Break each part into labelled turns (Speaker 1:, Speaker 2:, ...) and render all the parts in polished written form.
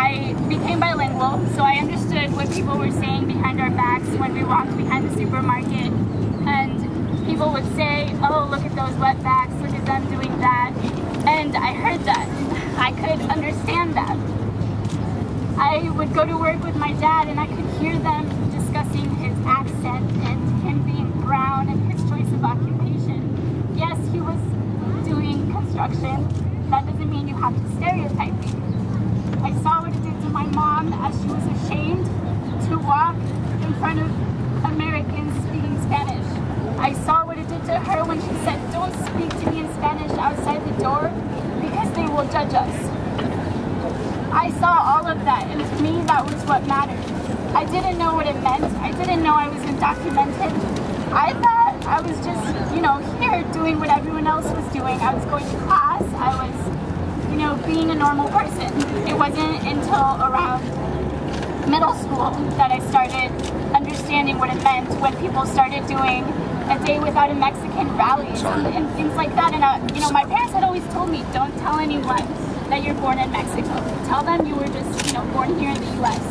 Speaker 1: I became bilingual, so I understood what people were saying behind our backs when we walked behind the supermarket. And people would say, oh, look at those wetbacks, look at them doing that. And I heard that. I could understand that. I would go to work with my dad and I could hear them discussing his accent and him being brown and his choice of occupation. Yes, he was doing construction. That doesn't mean you have to stereotype me. I saw what it did to my mom as she was ashamed to walk in front of Americans speaking Spanish. I saw what it did to her when she said, don't speak to me in Spanish outside the door because they will judge us. I saw all of that, and to me that was what mattered. I didn't know what it meant. I didn't know I was undocumented. I thought I was just, here doing what everyone else was doing. I was going to class. I was, being a normal person. It wasn't until around middle school that I started understanding what it meant when people started doing a day without a Mexican rallies and things like that. And my parents had always told me, don't tell anyone that you're born in Mexico. Tell them you were just, born here in the U.S.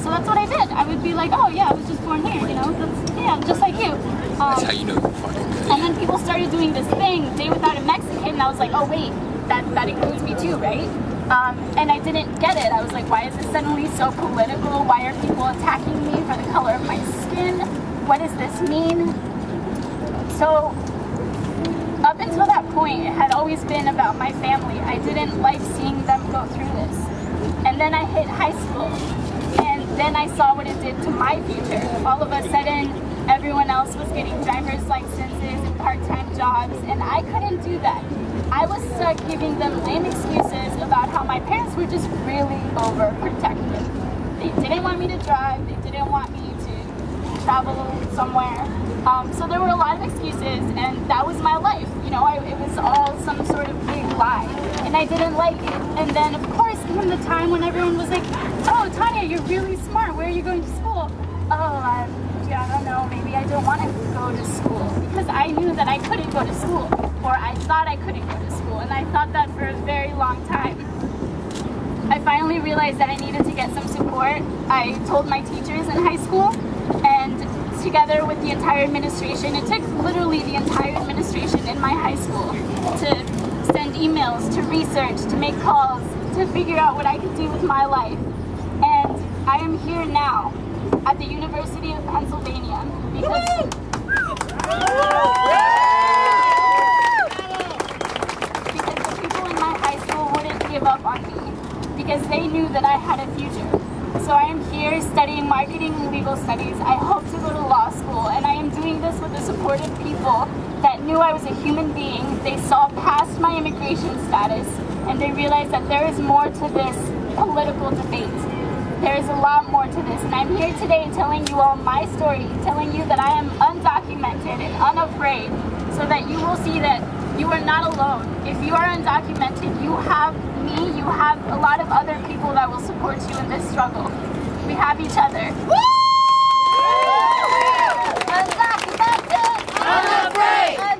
Speaker 1: So that's what I did. I would be like, oh yeah, I was just born here, that's, just like you.
Speaker 2: That's how you know you're fucking good.
Speaker 1: And then people started doing this thing, day without a Mexican, and I was like, oh wait, that includes me too, right? And I didn't get it. I was like, why is this suddenly so political? Why are people attacking me for the color of my skin? What does this mean? So, up until that point, it had always been about my family. I didn't like seeing them go through this. And then I hit high school, and then I saw what it did to my future. All of a sudden, everyone else was getting driver's licenses and part-time jobs, and I couldn't do that. I was stuck giving them lame excuses about how my parents were just really overprotective. They didn't want me to drive, they didn't want me to travel somewhere. So there were a lot of excuses, and that was my life. It was all some sort of big lie, and I didn't like it. And then, of course, came the time when everyone was like, oh, Tania, you're really smart. Where are you going to school? Oh, I don't know. Maybe I don't want to go to school, because I knew that I couldn't go to school, or I thought I couldn't go to school, and I thought that for a very long time. I finally realized that I needed to get some support. I told my teachers in high school, and together with the entire administration, it took literally the entire administration in my high school to send emails, to research, to make calls, to figure out what I could do with my life. And I am here now at the University of Pennsylvania because the people in my high school wouldn't give up on me because they knew that I had a future. So I am here studying marketing and legal studies. I hope to go to law school, and I am doing this with the support of people that knew I was a human being. They saw past my immigration status, and they realized that there is more to this political debate. There is a lot more to this, and I'm here today telling you all my story, telling you that I am undocumented and unafraid, so that you will see that you are not alone. If you are undocumented, you have me, you have a lot of other people that will support you in this struggle. We have each other. Undocumented! Unafraid!